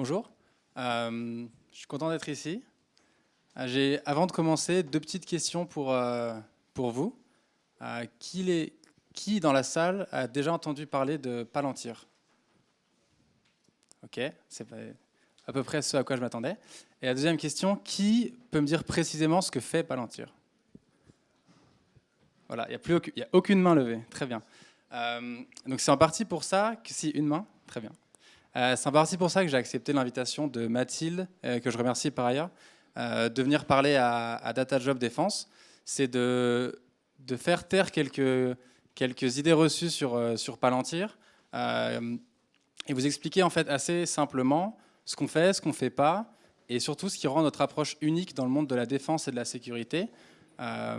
Bonjour, je suis content d'être ici. Avant de commencer, deux petites questions pour vous. Qui dans la salle a déjà entendu parler de Palantir? Ok, c'est à peu près ce à quoi je m'attendais. Et la deuxième question, qui peut me dire précisément ce que fait Palantir? Voilà, il n'y a aucune main levée, très bien. Donc c'est en partie pour ça que si une main, très bien. C'est en partie pour ça que j'ai accepté l'invitation de Mathilde, que je remercie par ailleurs, de venir parler à Data Job Défense. C'est de faire taire quelques idées reçues sur Palantir et vous expliquer en fait assez simplement ce qu'on fait, ce qu'on ne fait pas, et surtout ce qui rend notre approche unique dans le monde de la défense et de la sécurité, à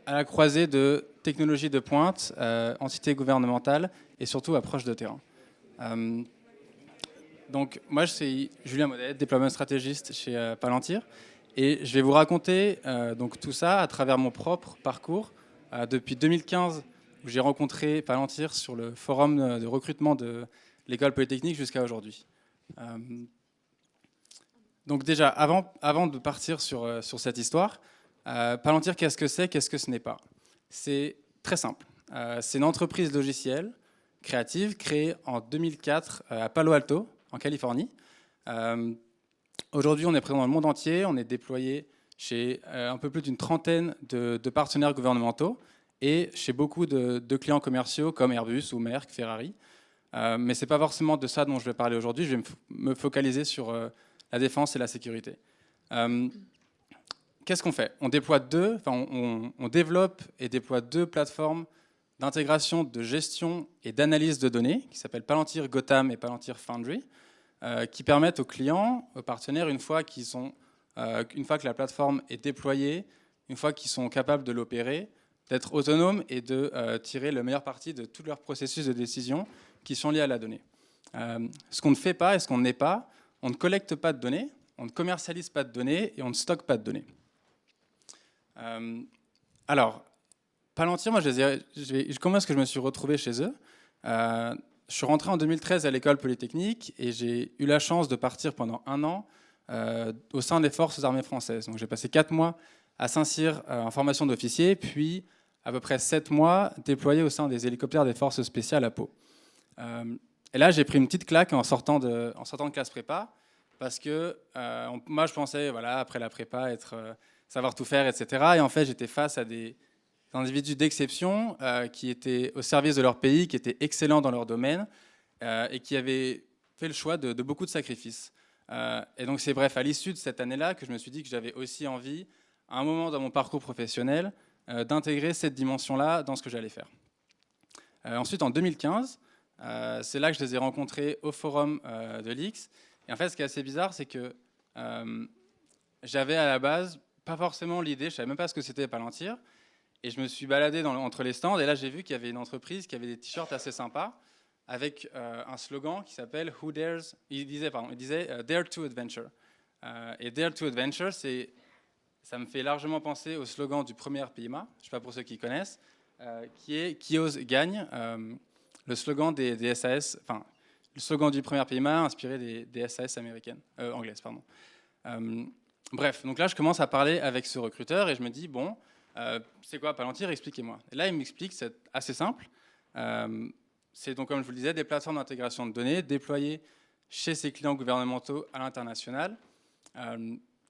la croisée de technologies de pointe, entités gouvernementales et surtout approche de terrain. Donc moi, je suis Julien Modet, déploiement stratégiste chez Palantir, et je vais vous raconter donc tout ça à travers mon propre parcours depuis 2015, où j'ai rencontré Palantir sur le forum de recrutement de l'école polytechnique jusqu'à aujourd'hui. Donc déjà, avant de partir sur cette histoire, Palantir, qu'est-ce que c'est, qu'est-ce que ce n'est pas? C'est très simple. C'est une entreprise logicielle créative créée en 2004 à Palo Alto, en Californie. Aujourd'hui, on est présent dans le monde entier. On est déployé chez un peu plus d'une trentaine de partenaires gouvernementaux et chez beaucoup de clients commerciaux comme Airbus ou Merck, Ferrari. Mais ce n'est pas forcément de ça dont je vais parler aujourd'hui. Je vais me focaliser sur la défense et la sécurité. Qu'est-ce qu'on fait? On développe et déploie deux plateformes d'intégration, de gestion et d'analyse de données qui s'appellent Palantir Gotham et Palantir Foundry, qui permettent aux clients, aux partenaires, une fois que la plateforme est déployée, une fois qu'ils sont capables de l'opérer, d'être autonomes et de tirer le meilleur parti de tous leurs processus de décision qui sont liés à la donnée. Ce qu'on ne fait pas et ce qu'on n'est pas, on ne collecte pas de données, on ne commercialise pas de données et on ne stocke pas de données. Alors, Palantir, moi, comment est-ce que je me suis retrouvé chez eux? Je suis rentré en 2013 à l'école polytechnique et j'ai eu la chance de partir pendant un an au sein des forces armées françaises. Donc j'ai passé 4 mois à Saint-Cyr en formation d'officier, puis à peu près 7 mois déployé au sein des hélicoptères des forces spéciales à Pau. Et là, j'ai pris une petite claque en sortant de classe prépa, parce que moi, je pensais, voilà, après la prépa, savoir tout faire, etc. Et en fait, j'étais face à des individus d'exception qui étaient au service de leur pays, qui étaient excellents dans leur domaine et qui avaient fait le choix de beaucoup de sacrifices. Et donc c'est bref, à l'issue de cette année-là que je me suis dit que j'avais aussi envie, à un moment dans mon parcours professionnel, d'intégrer cette dimension-là dans ce que j'allais faire. Ensuite, en 2015, c'est là que je les ai rencontrés au forum de l'X. Et en fait, ce qui est assez bizarre, c'est que j'avais à la base pas forcément l'idée, je ne savais même pas ce que c'était Palantir. Et je me suis baladé entre les stands et là j'ai vu qu'il y avait une entreprise qui avait des t-shirts assez sympas avec un slogan qui s'appelle Who Dares. Il disait Dare to Adventure. Et Dare to Adventure, ça me fait largement penser au slogan du premier PIMA, je ne sais pas pour ceux qui connaissent, qui est Qui ose gagne, le slogan des SAS, enfin le slogan du premier PIMA inspiré des SAS américaines, anglaises, pardon. Bref, donc là je commence à parler avec ce recruteur et je me dis bon. C'est quoi Palantir? Expliquez-moi. Et là, il m'explique, c'est assez simple. C'est donc, comme je vous le disais, des plateformes d'intégration de données déployées chez ces clients gouvernementaux à l'international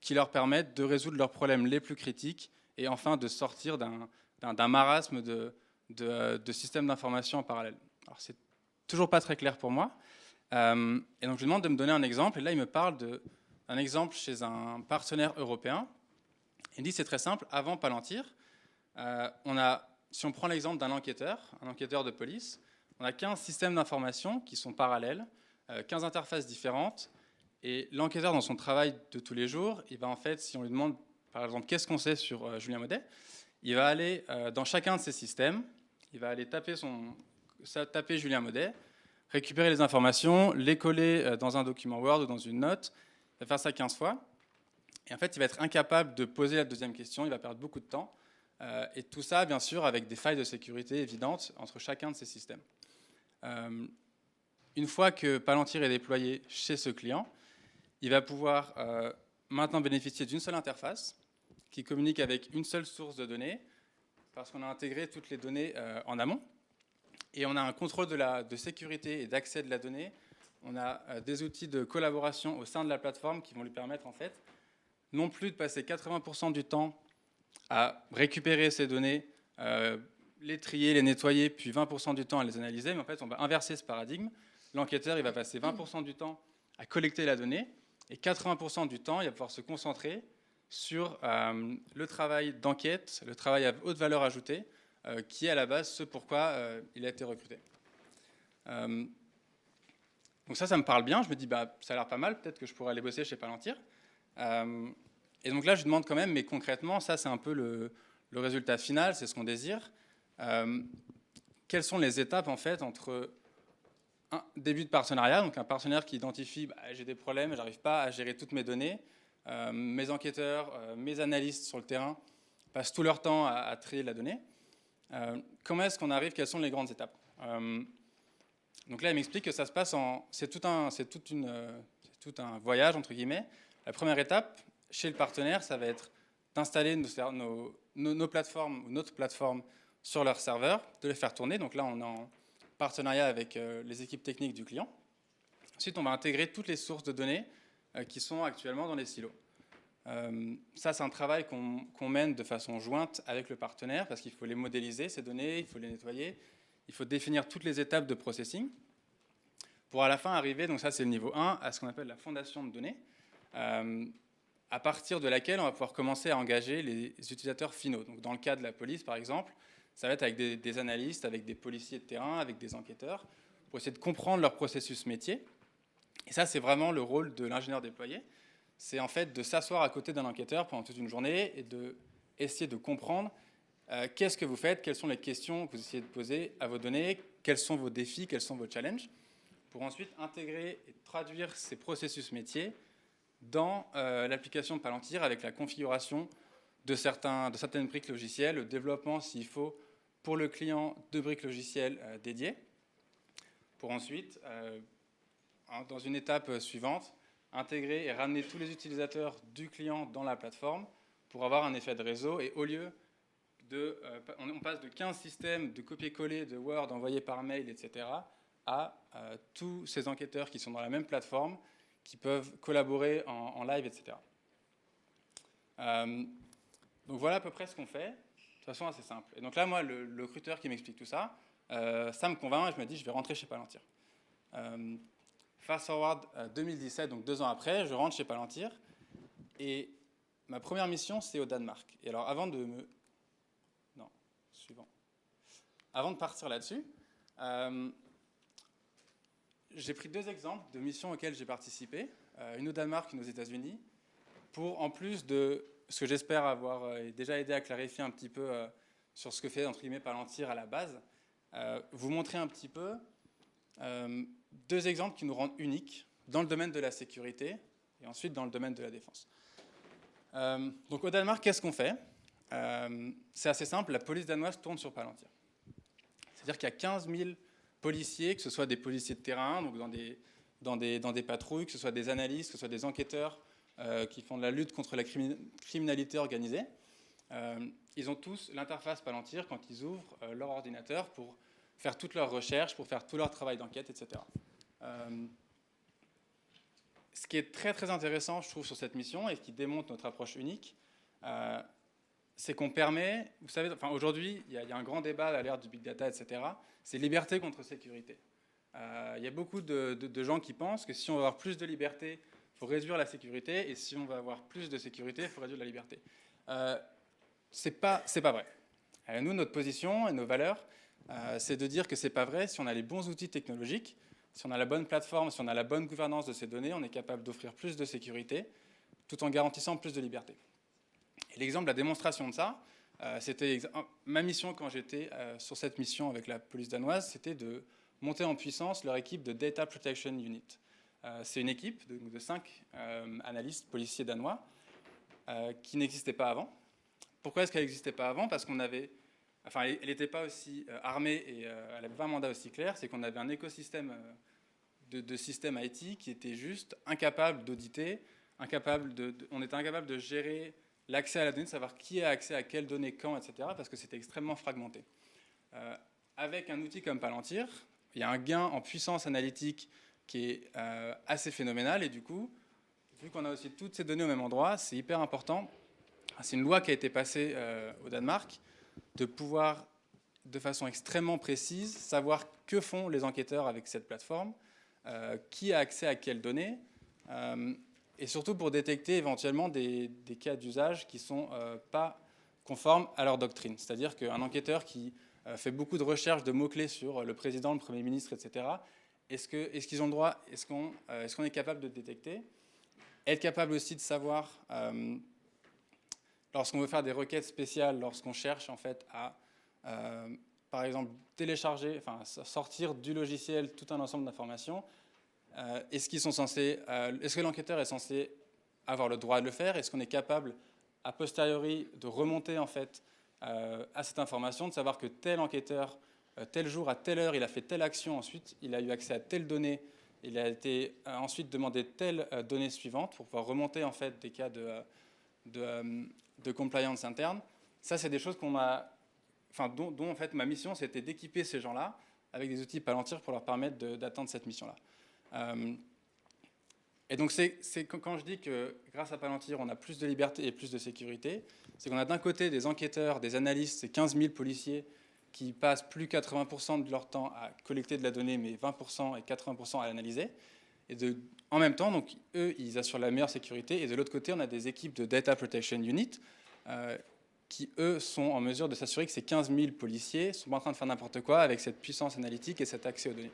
qui leur permettent de résoudre leurs problèmes les plus critiques et enfin de sortir d'un marasme de systèmes d'information en parallèle. Alors, c'est toujours pas très clair pour moi. Et donc, je lui demande de me donner un exemple. Et là, il me parle d'un exemple chez un partenaire européen. Il dit c'est très simple, avant Palantir, si on prend l'exemple d'un enquêteur, un enquêteur de police, on a 15 systèmes d'information qui sont parallèles, 15 interfaces différentes, et l'enquêteur dans son travail de tous les jours, il va en fait, si on lui demande par exemple qu'est-ce qu'on sait sur Julien Modet, il va aller dans chacun de ces systèmes, il va aller taper Julien Modet, récupérer les informations, les coller dans un document Word ou dans une note, il va faire ça 15 fois. Et en fait, il va être incapable de poser la deuxième question, il va perdre beaucoup de temps. Et tout ça, bien sûr, avec des failles de sécurité évidentes entre chacun de ces systèmes. une fois que Palantir est déployé chez ce client, il va pouvoir maintenant bénéficier d'une seule interface qui communique avec une seule source de données parce qu'on a intégré toutes les données en amont. Et on a un contrôle de sécurité et d'accès de la donnée. On a des outils de collaboration au sein de la plateforme qui vont lui permettre, en fait, non plus de passer 80% du temps à récupérer ces données, les trier, les nettoyer, puis 20% du temps à les analyser. Mais en fait, on va inverser ce paradigme. L'enquêteur, il va passer 20% du temps à collecter la donnée et 80% du temps, il va pouvoir se concentrer sur le travail d'enquête, le travail à haute valeur ajoutée, qui est à la base ce pourquoi il a été recruté. Donc ça me parle bien. Je me dis, bah, ça a l'air pas mal, peut-être que je pourrais aller bosser chez Palantir. Et donc là, je demande quand même, mais concrètement, ça c'est un peu le résultat final, c'est ce qu'on désire. Quelles sont les étapes en fait entre un début de partenariat, donc un partenaire qui identifie, bah, j'ai des problèmes, j'arrive pas à gérer toutes mes données, mes enquêteurs, mes analystes sur le terrain passent tout leur temps à trier la donnée. Comment est-ce qu'on arrive, quelles sont les grandes étapes? Donc là, il m'explique que ça se passe c'est tout un voyage, entre guillemets. La première étape, chez le partenaire, ça va être d'installer nos plateformes, ou notre plateforme sur leur serveur, de les faire tourner. Donc là, on est en partenariat avec les équipes techniques du client. Ensuite, on va intégrer toutes les sources de données qui sont actuellement dans les silos. Ça, c'est un travail qu'on mène de façon jointe avec le partenaire parce qu'il faut les modéliser, ces données, il faut les nettoyer, il faut définir toutes les étapes de processing pour à la fin arriver, donc ça c'est le niveau 1, à ce qu'on appelle la fondation de données, à partir de laquelle on va pouvoir commencer à engager les utilisateurs finaux. Donc dans le cas de la police, par exemple, ça va être avec des analystes, avec des policiers de terrain, avec des enquêteurs, pour essayer de comprendre leur processus métier. Et ça, c'est vraiment le rôle de l'ingénieur déployé. C'est en fait de s'asseoir à côté d'un enquêteur pendant toute une journée et d'essayer de comprendre qu'est-ce que vous faites, quelles sont les questions que vous essayez de poser à vos données, quels sont vos défis, quels sont vos challenges, pour ensuite intégrer et traduire ces processus métiers dans l'application de Palantir avec la configuration de certaines briques logicielles, le développement, s'il faut, pour le client, de briques logicielles dédiées, pour ensuite, dans une étape suivante, intégrer et ramener tous les utilisateurs du client dans la plateforme pour avoir un effet de réseau. Et au lieu on passe de 15 systèmes de copier-coller de Word envoyés par mail, etc., à tous ces enquêteurs qui sont dans la même plateforme, qui peuvent collaborer en live, etc. Donc voilà à peu près ce qu'on fait, de façon assez simple. Et donc là, moi, le recruteur qui m'explique tout ça, ça me convainc et je me dis, je vais rentrer chez Palantir. Fast forward 2017, donc 2 ans après, je rentre chez Palantir et ma première mission, c'est au Danemark. Et alors, avant de partir là-dessus, j'ai pris 2 exemples de missions auxquelles j'ai participé, une au Danemark, une aux États-Unis, pour, en plus de ce que j'espère avoir déjà aidé à clarifier un petit peu sur ce que fait, entre guillemets, Palantir à la base, vous montrer un petit peu 2 exemples qui nous rendent uniques dans le domaine de la sécurité et ensuite dans le domaine de la défense. Donc au Danemark, qu'est-ce qu'on fait? C'est assez simple, la police danoise tourne sur Palantir. C'est-à-dire qu'il y a 15 000 policiers, que ce soit des policiers de terrain, donc dans des patrouilles, que ce soit des analystes, que ce soit des enquêteurs qui font de la lutte contre la criminalité organisée. Ils ont tous l'interface Palantir quand ils ouvrent leur ordinateur pour faire toutes leurs recherches, pour faire tout leur travail d'enquête, etc. Ce qui est très très intéressant, je trouve, sur cette mission et qui démontre notre approche unique, c'est qu'on permet, vous savez, enfin, aujourd'hui, il y a un grand débat à l'ère du big data, etc. C'est liberté contre sécurité. Il y a beaucoup de gens qui pensent que si on veut avoir plus de liberté, il faut réduire la sécurité, et si on veut avoir plus de sécurité, il faut réduire la liberté. C'est pas vrai. Nous, notre position et nos valeurs, c'est de dire que c'est pas vrai. Si on a les bons outils technologiques, si on a la bonne plateforme, si on a la bonne gouvernance de ces données, on est capable d'offrir plus de sécurité, tout en garantissant plus de liberté. Et l'exemple, la démonstration de ça, c'était ma mission quand j'étais sur cette mission avec la police danoise, c'était de monter en puissance leur équipe de Data Protection Unit. C'est une équipe de 5 analystes policiers danois qui n'existait pas avant. Pourquoi est-ce qu'elle n'existait pas avant? Parce qu'on avait, enfin, elle n'était pas aussi armée et elle n'avait pas un mandat aussi clair, c'est qu'on avait un écosystème de systèmes IT qui étaient juste incapables d'auditer, on était incapable de gérer l'accès à la donnée, de savoir qui a accès à quelles données, quand, etc., parce que c'était extrêmement fragmenté. Avec un outil comme Palantir, il y a un gain en puissance analytique qui est assez phénoménal, et du coup, vu qu'on a aussi toutes ces données au même endroit, c'est hyper important. C'est une loi qui a été passée au Danemark, de pouvoir, de façon extrêmement précise, savoir que font les enquêteurs avec cette plateforme, qui a accès à quelles données, et surtout pour détecter éventuellement des cas d'usage qui ne sont pas conformes à leur doctrine. C'est-à-dire qu'un enquêteur qui fait beaucoup de recherches de mots-clés sur le président, le Premier ministre, etc., est-ce qu'ils ont le droit, est-ce qu'on est capable de détecter? Être capable aussi de savoir, lorsqu'on veut faire des requêtes spéciales, lorsqu'on cherche en fait à, par exemple, télécharger, enfin sortir du logiciel tout un ensemble d'informations, est-ce que l'enquêteur est censé avoir le droit de le faire? Est-ce qu'on est capable, a posteriori, de remonter en fait à cette information, de savoir que tel enquêteur, tel jour, à telle heure, il a fait telle action, ensuite il a eu accès à telle donnée, il a été ensuite demandé telle donnée suivante pour pouvoir remonter en fait des cas de compliance interne. Ça, c'est des choses dont en fait ma mission, c'était d'équiper ces gens-là avec des outils Palantir pour leur permettre d'atteindre cette mission-là. Et donc, quand je dis que grâce à Palantir, on a plus de liberté et plus de sécurité, c'est qu'on a d'un côté des enquêteurs, des analystes, c'est 15 000 policiers qui passent plus 80% de leur temps à collecter de la donnée, mais 20% et 80% à l'analyser. Et en même temps, donc, eux, ils assurent la meilleure sécurité. Et de l'autre côté, on a des équipes de Data Protection Unit qui, eux, sont en mesure de s'assurer que ces 15 000 policiers ne sont pas en train de faire n'importe quoi avec cette puissance analytique et cet accès aux données.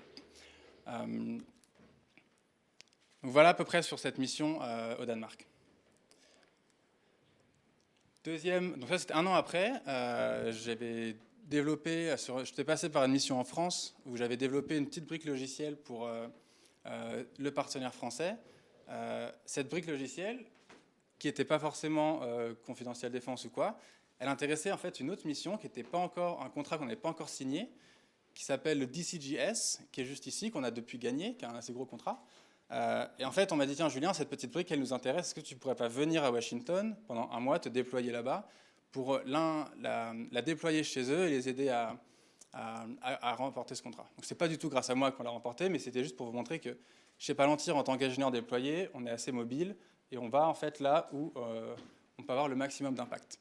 Donc voilà à peu près sur cette mission au Danemark. Deuxième, donc ça c'était un an après, j'avais développé, j'étais passé par une mission en France où j'avais développé une petite brique logicielle pour le partenaire français. Cette brique logicielle, qui n'était pas forcément confidentielle défense ou quoi, elle intéressait en fait une autre mission qui n'était pas encore, un contrat qu'on n'avait pas encore signé, qui s'appelle le DCGS, qui est juste ici, qu'on a depuis gagné, qui est un assez gros contrat. Et en fait, on m'a dit, tiens Julien, cette petite brique, elle nous intéresse, est-ce que tu ne pourrais pas venir à Washington pendant un mois, te déployer là-bas, pour la déployer chez eux et les aider à remporter ce contrat. Donc c'est pas du tout grâce à moi qu'on l'a remporté, mais c'était juste pour vous montrer que chez Palantir, en tant qu'ingénieur déployé, on est assez mobile et on va en fait là où on peut avoir le maximum d'impact.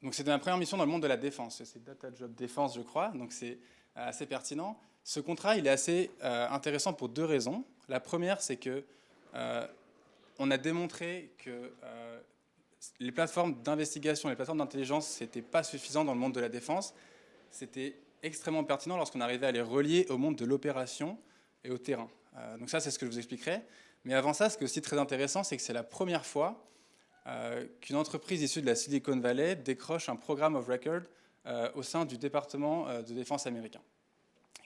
Donc c'était ma première mission dans le monde de la défense, c'est Data Job Défense je crois, donc c'est assez pertinent. Ce contrat il est assez intéressant pour deux raisons. La première c'est que on a démontré que les plateformes d'investigation, les plateformes d'intelligence, c'était pas suffisant dans le monde de la défense. C'était extrêmement pertinent lorsqu'on arrivait à les relier au monde de l'opération et au terrain. Donc ça, c'est ce que je vous expliquerai. Mais avant ça, ce qui est aussi très intéressant, c'est que c'est la première fois qu'une entreprise issue de la Silicon Valley décroche un programme of record au sein du département de défense américain.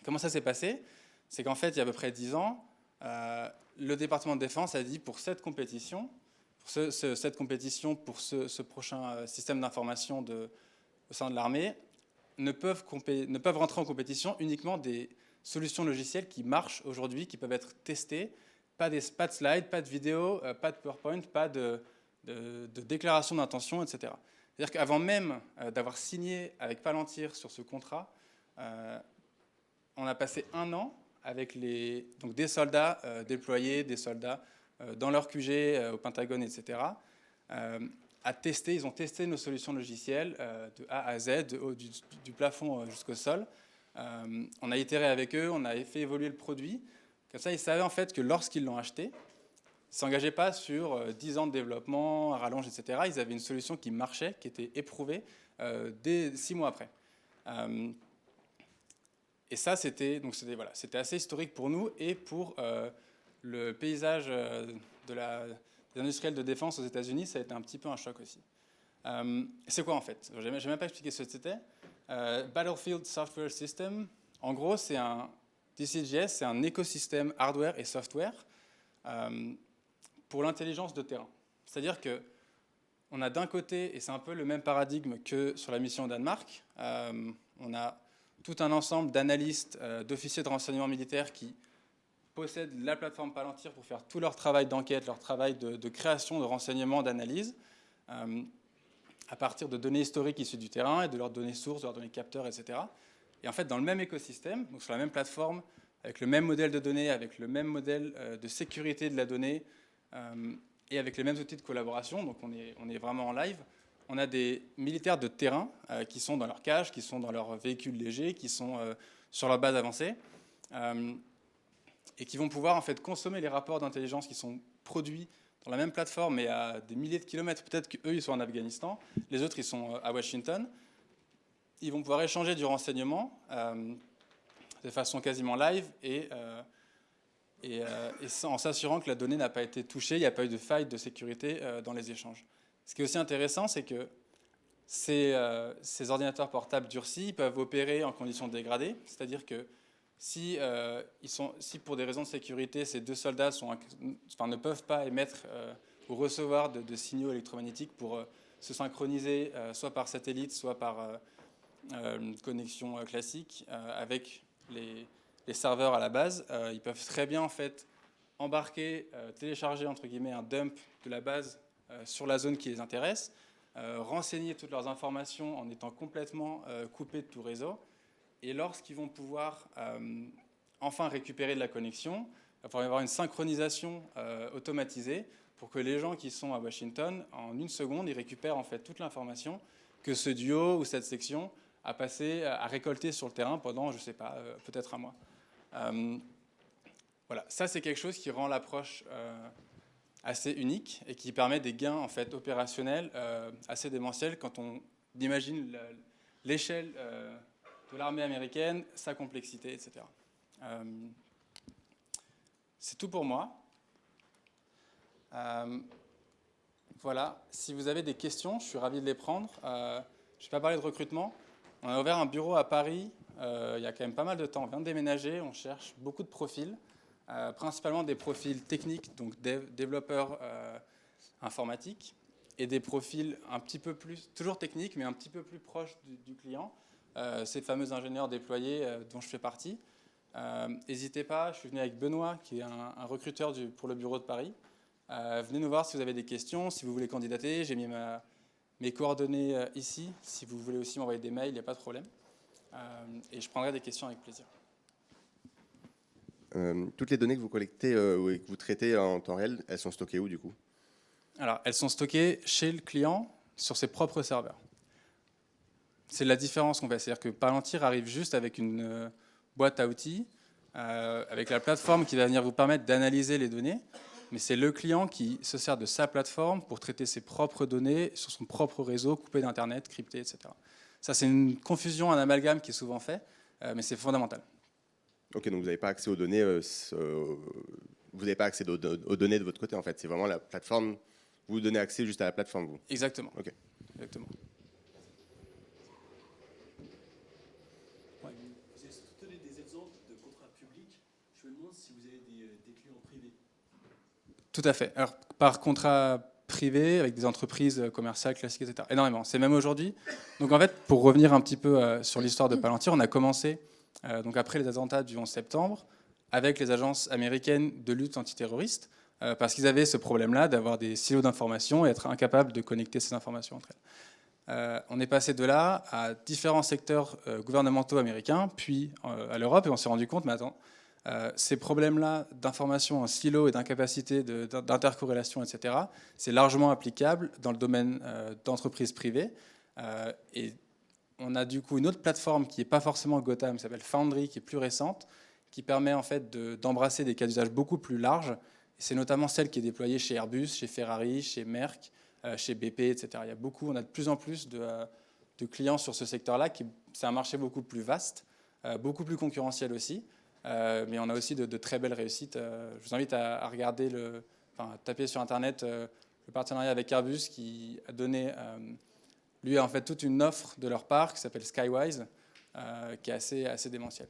Comment ça s'est passé? C'est qu'en fait, il y a à peu près 10 ans, le département de défense a dit pour cette compétition, pour ce prochain système d'information au sein de l'armée, ne peuvent rentrer en compétition uniquement des solutions logicielles qui marchent aujourd'hui, qui peuvent être testées, pas de slides, pas de vidéos, pas de PowerPoint, pas de déclaration d'intention, etc. C'est-à-dire qu'avant même d'avoir signé avec Palantir sur ce contrat, on a passé un an avec donc des soldats déployés, des soldats dans leur QG, au Pentagone, etc., à tester. Ils ont testé nos solutions logicielles de A à Z, du plafond jusqu'au sol. On a itéré avec eux, on a fait évoluer le produit. Comme ça, ils savaient en fait que lorsqu'ils l'ont acheté, ils ne s'engageaient pas sur 10 ans de développement, à rallonge, etc. Ils avaient une solution qui marchait, qui était éprouvée dès 6 mois après. Et ça, c'était assez historique pour nous et pour le paysage des industriels de défense aux États-Unis. Ça a été un petit peu un choc aussi. C'est quoi en fait? Je n'ai même pas expliqué ce que c'était. Battlefield Software System, en gros, DCGS, c'est un écosystème hardware et software pour l'intelligence de terrain. C'est-à-dire qu'on a d'un côté, et c'est un peu le même paradigme que sur la mission au Danemark, on a tout un ensemble d'analystes, d'officiers de renseignement militaire qui possèdent la plateforme Palantir pour faire tout leur travail d'enquête, leur travail de création, de renseignement, d'analyse, à partir de données historiques issues du terrain et de leurs données sources, de leurs données capteurs, etc. Et en fait, dans le même écosystème, donc sur la même plateforme, avec le même modèle de données, avec le même modèle de sécurité de la donnée, et avec les mêmes outils de collaboration, donc on est vraiment en live, on a des militaires de terrain qui sont dans leur cage, qui sont dans leurs véhicules légers, qui sont sur leur base avancée, et qui vont pouvoir en fait consommer les rapports d'intelligence qui sont produits dans la même plateforme, mais à des milliers de kilomètres. Peut-être qu'eux, ils sont en Afghanistan, les autres, ils sont à Washington. Ils vont pouvoir échanger du renseignement de façon quasiment live et en s'assurant que la donnée n'a pas été touchée, il n'y a pas eu de faille de sécurité dans les échanges. Ce qui est aussi intéressant, c'est que ces ordinateurs portables durcis peuvent opérer en conditions dégradées, c'est-à-dire que si pour des raisons de sécurité, ces deux soldats ne peuvent pas émettre ou recevoir de signaux électromagnétiques pour se synchroniser, soit par satellite, soit par une connexion classique avec les serveurs à la base, ils peuvent très bien en fait embarquer, télécharger entre guillemets un dump de la base sur la zone qui les intéresse, renseigner toutes leurs informations en étant complètement coupés de tout réseau. Et lorsqu'ils vont pouvoir enfin récupérer de la connexion, il va falloir y avoir une synchronisation automatisée pour que les gens qui sont à Washington, en une seconde, ils récupèrent en fait toute l'information que ce duo ou cette section a passé à récolter sur le terrain pendant, je ne sais pas, peut-être un mois. Voilà, ça c'est quelque chose qui rend l'approche assez unique et qui permet des gains en fait opérationnels assez démentiels quand on imagine l'échelle de l'armée américaine, sa complexité, etc. C'est tout pour moi. Voilà, si vous avez des questions, je suis ravi de les prendre. Je ne vais pas parler de recrutement. On a ouvert un bureau à Paris il y a quand même pas mal de temps. On vient de déménager, on cherche beaucoup de profils, principalement des profils techniques, donc développeurs informatiques, et des profils un petit peu plus, toujours techniques, mais un petit peu plus proches du client. Ces fameux ingénieurs déployés dont je fais partie. N'hésitez pas, je suis venu avec Benoît, qui est un recruteur pour le bureau de Paris. Venez nous voir si vous avez des questions, si vous voulez candidater. J'ai mis mes coordonnées ici. Si vous voulez aussi m'envoyer des mails, il n'y a pas de problème. Et je prendrai des questions avec plaisir. Toutes les données que vous collectez et que vous traitez en temps réel, elles sont stockées où du coup? Alors, elles sont stockées chez le client sur ses propres serveurs. C'est la différence qu'on fait. C'est-à-dire que Palantir arrive juste avec une boîte à outils, avec la plateforme qui va venir vous permettre d'analyser les données, mais c'est le client qui se sert de sa plateforme pour traiter ses propres données sur son propre réseau, coupé d'Internet, crypté, etc. Ça, c'est une confusion, un amalgame qui est souvent fait, mais c'est fondamental. Ok, donc vous n'avez pas accès aux données, vous n'avez pas accès aux données de votre côté en fait. C'est vraiment la plateforme. Vous donnez accès juste à la plateforme, vous. Exactement. Ok. Exactement. Vous avez surtout donné des exemples de contrats publics. Je me demande si vous avez des clients privés. Tout à fait. Alors, par contrat privé, avec des entreprises commerciales classiques, etc. Énormément. C'est même aujourd'hui. Donc, en fait, pour revenir un petit peu sur l'histoire de Palantir, on a commencé, donc après les attentats du 11 septembre, avec les agences américaines de lutte antiterroriste, parce qu'ils avaient ce problème-là d'avoir des silos d'informations et être incapables de connecter ces informations entre elles. On est passé de là à différents secteurs gouvernementaux américains, puis à l'Europe, et on s'est rendu compte, mais attends, ces problèmes-là d'information en silo et d'incapacité d'intercorrélation, etc., c'est largement applicable dans le domaine d'entreprises privées. Et on a du coup une autre plateforme qui n'est pas forcément Gotham, qui s'appelle Foundry, qui est plus récente, qui permet en fait d'embrasser des cas d'usage beaucoup plus larges. C'est notamment celle qui est déployée chez Airbus, chez Ferrari, chez Merck, chez BP, etc. On a de plus en plus de clients sur ce secteur-là. C'est un marché beaucoup plus vaste, beaucoup plus concurrentiel aussi. Mais on a aussi de très belles réussites. Je vous invite à regarder, taper sur Internet le partenariat avec Airbus qui a donné, lui, en fait, toute une offre de leur part qui s'appelle Skywise, qui est assez démentielle.